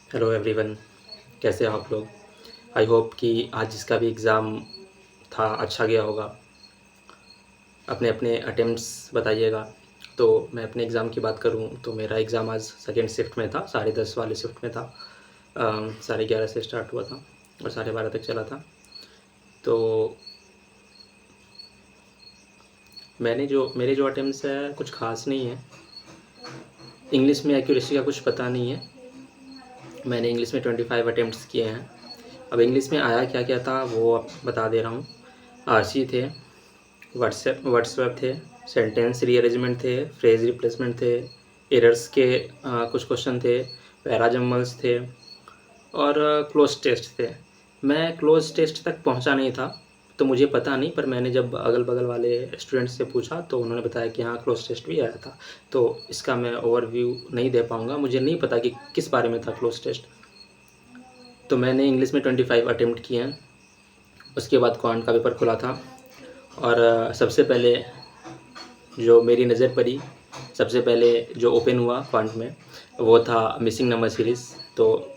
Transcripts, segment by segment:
Hello everyone, कैसे हो आप लोग। आई होप कि आज जिसका भी एग्ज़ाम था अच्छा गया होगा। अपने अपने अटेम्प्ट्स बताइएगा। तो मैं अपने एग्ज़ाम की बात करूं तो मेरा एग्ज़ाम आज सेकेंड शिफ्ट में था, 10:30 वाले शिफ्ट में था। 11:30 से स्टार्ट हुआ था और 12:30 तक चला था। तो मेरे जो अटेम्प्ट्स है कुछ ख़ास नहीं है। इंग्लिश में एक्यूरेसी का कुछ पता नहीं है। मैंने इंग्लिश में 25 अटेम्प्ट्स किए हैं। अब इंग्लिश में आया क्या क्या था वो बता दे रहा हूँ। आरसी थे, वर्ड्सवर्थ थे, सेंटेंस रीअरेंजमेंट थे, फ्रेज रिप्लेसमेंट थे, एरर्स के कुछ क्वेश्चन थे, पैराजम्बल्स थे और क्लोज टेस्ट थे। मैं क्लोज टेस्ट तक पहुंचा नहीं था तो मुझे पता नहीं, पर मैंने जब अगल बगल वाले स्टूडेंट्स से पूछा तो उन्होंने बताया कि हाँ क्लोज टेस्ट भी आया था। तो इसका मैं ओवरव्यू नहीं दे पाऊँगा, मुझे नहीं पता कि किस बारे में था क्लोज टेस्ट। तो मैंने इंग्लिश में 25 अटेम्प्ट किए हैं। उसके बाद क्वांट का पेपर खुला था और सबसे पहले जो मेरी नज़र पड़ी, सबसे पहले जो ओपन हुआ क्वांट में वो था मिसिंग नंबर सीरीज़। तो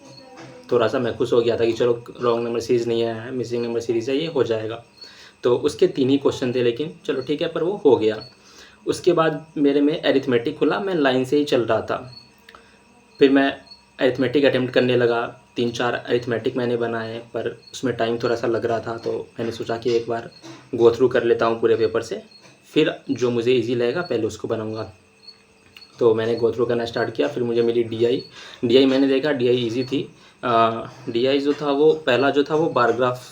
थोड़ा सा मैं खुश हो गया था कि चलो रॉन्ग नंबर सीरीज़ नहीं आया है, मिसिंग नंबर सीरीज़ है, ये हो जाएगा। तो उसके 3 ही क्वेश्चन थे, लेकिन चलो ठीक है, पर वो हो गया। उसके बाद मेरे में अरिथमेटिक खुला, मैं लाइन से ही चल रहा था। फिर मैं अरिथमेटिक अटेम्प्ट करने लगा। 3-4 अरिथमेटिक मैंने बनाए, पर उसमें टाइम थोड़ा सा लग रहा था तो मैंने सोचा कि एक बार गो थ्रू कर लेता हूँ पूरे पेपर से, फिर जो मुझे इजी लगेगा पहले उसको बनाऊँगा। तो मैंने गो थ्रू करना स्टार्ट किया। फिर मुझे मिली डी आई मैंने देखा डी आई ईजी थी। डी आई जो था वो पहला जो था वो बारग्राफ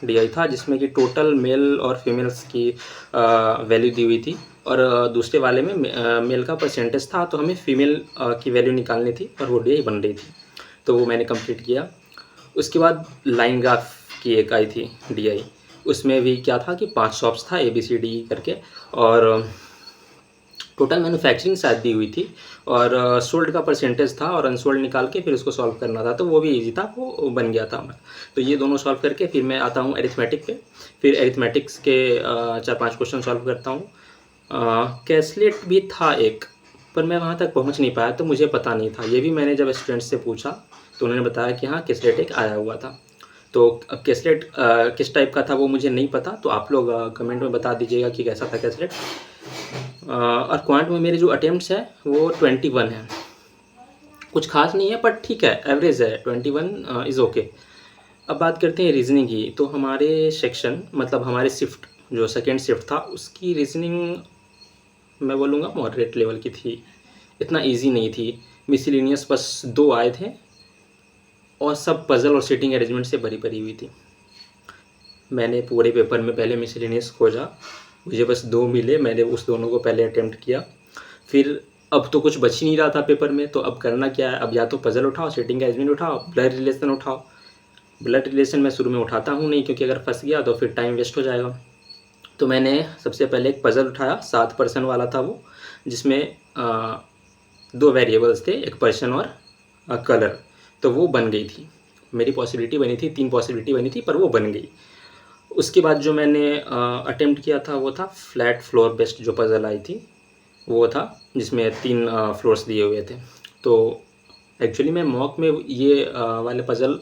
डी आई था, जिसमें कि टोटल मेल और फीमेल्स की वैल्यू दी हुई थी और दूसरे वाले में मेल का परसेंटेज था, तो हमें फीमेल की वैल्यू निकालनी थी और वो डी आई बन रही थी। तो वो मैंने कंप्लीट किया। उसके बाद लाइन ग्राफ की एक आई थी डी आई, उसमें भी क्या था कि 5 शॉप्स था ABCD करके, और टोटल मैन्युफैक्चरिंग शायद दी हुई थी और सोल्ड का परसेंटेज था और अनसोल्ड निकाल के फिर उसको सॉल्व करना था। तो वो भी इजी था, वो बन गया था हमारा। तो ये दोनों सॉल्व करके फिर मैं आता हूँ अरिथमेटिक पे। फिर अरिथमेटिक्स के 4-5 क्वेश्चन सॉल्व करता हूँ। कैसलेट भी था एक, पर मैं वहाँ तक पहुँच नहीं पाया तो मुझे पता नहीं था। ये भी मैंने जब स्टूडेंट्स से पूछा तो उन्होंने बताया कि हाँ कैसलेट एक आया हुआ था। तो अब कैसलेट किस टाइप का था वो मुझे नहीं पता, तो आप लोग कमेंट में बता दीजिएगा कि कैसा था कैसलेट। और क्वांट में मेरे जो अटेम्प्ट्स है वो 21 है। कुछ खास नहीं है, बट ठीक है, एवरेज है। 21 इज़ ओके। अब बात करते हैं रीजनिंग की। तो हमारे सेक्शन मतलब हमारे शिफ्ट जो सेकेंड शिफ्ट था उसकी रीजनिंग मैं बोलूँगा मॉडरेट लेवल की थी, इतना इजी नहीं थी। मिसलिनियस बस 2 आए थे और सब पजल और सीटिंग अरेंजमेंट से भरी भरी हुई थी। मैंने पूरे पेपर में पहले मिसलिनियस खोजा, मुझे बस 2 मिले, मैंने उस दोनों को पहले अटेम्प्ट किया। फिर अब तो कुछ बच ही नहीं रहा था पेपर में, तो अब करना क्या है, अब या तो पजल उठाओ, सीटिंग अरेंजमेंट उठाओ, ब्लड रिलेशन उठाओ। ब्लड रिलेशन मैं शुरू में उठाता हूँ नहीं, क्योंकि अगर फंस गया तो फिर टाइम वेस्ट हो जाएगा। तो मैंने सबसे पहले एक पजल उठाया, 7% वाला था वो, जिसमें 2 वेरिएबल्स थे, एक पर्सन और कलर। तो वो बन गई थी, मेरी पॉसिबिलिटी बनी थी, 3 पॉसिबिलिटी बनी थी, पर वो बन गई। उसके बाद जो मैंने अटेम्प्ट किया था वो था फ्लैट फ्लोर बेस्ड जो पज़ल आई थी, वो था जिसमें 3 फ्लोर्स दिए हुए थे। तो एक्चुअली मैं मॉक में ये वाले पज़ल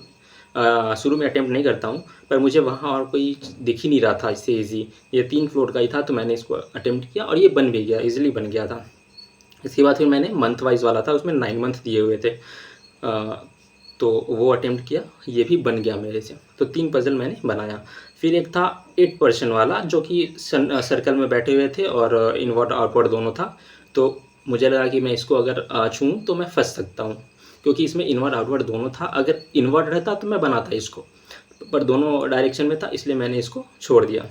शुरू में अटेम्प्ट नहीं करता हूँ, पर मुझे वहाँ और कोई दिख ही नहीं रहा था इससे ईजी। ये 3 फ्लोर का ही था, तो मैंने इसको अटेम्प्ट किया और ये बन भी गया, ईजिली बन गया था। इसके बाद फिर मैंने मंथ वाइज वाला था, उसमें 9 मंथ दिए हुए थे, तो वो अटेम्प्ट किया, ये भी बन गया मेरे से। तो 3 पज़ल मैंने बनाया। फिर एक था 8% वाला, जो कि सर्कल में बैठे हुए थे और इनवर्ट आउटवर्ड दोनों था। तो मुझे लगा कि मैं इसको अगर छूऊँ तो मैं फंस सकता हूँ, क्योंकि इसमें इनवर्ट आउटवर्ड दोनों था। अगर इनवर्ट रहता तो मैं बनाता इसको, पर दोनों डायरेक्शन में था, इसलिए मैंने इसको छोड़ दिया।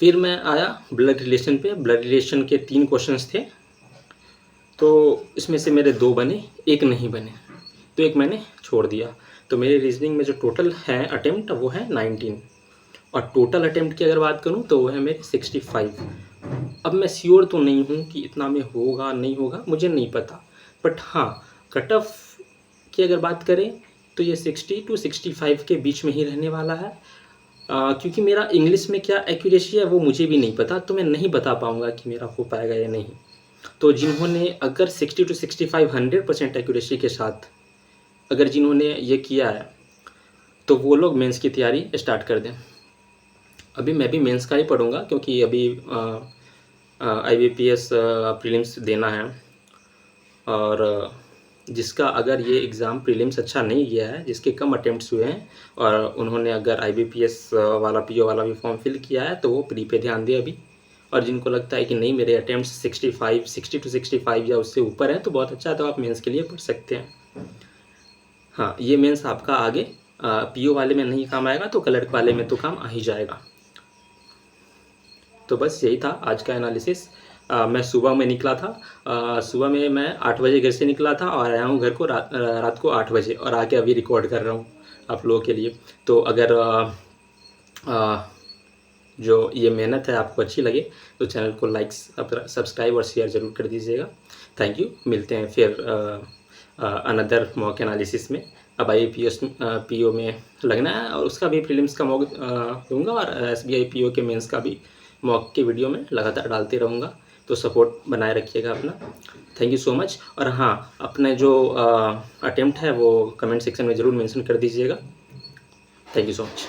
फिर मैं आया ब्लड रिलेशन पे। ब्लड रिलेशन के 3 क्वेश्चंस थे, तो इसमें से मेरे 2 बने, एक नहीं बने, तो एक मैंने छोड़ दिया। तो मेरे रीजनिंग में जो टोटल है अटेम्प्ट वो है 19, और टोटल अटेम्प्ट की अगर बात करूँ तो वो है मेरे 65। अब मैं श्योर तो नहीं हूँ कि इतना में होगा नहीं होगा, मुझे नहीं पता, बट हाँ कट ऑफ की अगर बात करें तो ये 60 to 65 के बीच में ही रहने वाला है। क्योंकि मेरा इंग्लिश में क्या एक्यूरेसी है वो मुझे भी नहीं पता, तो मैं नहीं बता पाऊँगा कि मेरा हो पाएगा या नहीं। तो जिन्होंने अगर 60 to 65 100% एक्यूरेसी के साथ अगर जिन्होंने ये किया है तो वो लोग मेंस की तैयारी स्टार्ट कर दें। अभी मैं भी मेंस का ही पढ़ूँगा, क्योंकि अभी IBPS प्रीलिम्स देना है, और जिसका अगर ये एग्ज़ाम प्रीलिम्स अच्छा नहीं गया है, जिसके कम अटेम्प्ट्स हुए हैं और उन्होंने अगर IBPS वाला PO वाला भी फॉर्म फिल किया है, तो वो प्री पे ध्यान दें अभी। और जिनको लगता है कि नहीं मेरे अटेम्प्ट्स 60 to 65 या उससे ऊपर है तो बहुत अच्छा है, तो आप मेंस के लिए पढ़ सकते हैं। हाँ, ये मेंस आपका आगे PO वाले में नहीं काम आएगा तो क्लर्क वाले में तो काम आ ही जाएगा। तो बस यही था आज का एनालिसिस। मैं सुबह में निकला था, सुबह में मैं 8 बजे घर से निकला था और आया हूँ घर को रात को 8 बजे, और आके अभी रिकॉर्ड कर रहा हूँ आप लोगों के लिए। तो अगर जो ये मेहनत है आपको अच्छी लगे तो चैनल को लाइक, सब्सक्राइब और शेयर ज़रूर कर दीजिएगा। Thank you. मिलते हैं फिर अनदर मॉक एनालिसिस में। अब IBPS PO में लगना है और उसका भी प्रीलिम्स का मॉक दूंगा, और SBI PO के मेंस का भी मॉक के वीडियो में लगातार डालते रहूँगा। तो सपोर्ट बनाए रखिएगा अपना। Thank you so much. और हाँ, अपने जो अटेम्प्ट है वो कमेंट सेक्शन में ज़रूर मेंशन कर दीजिएगा। Thank you so much.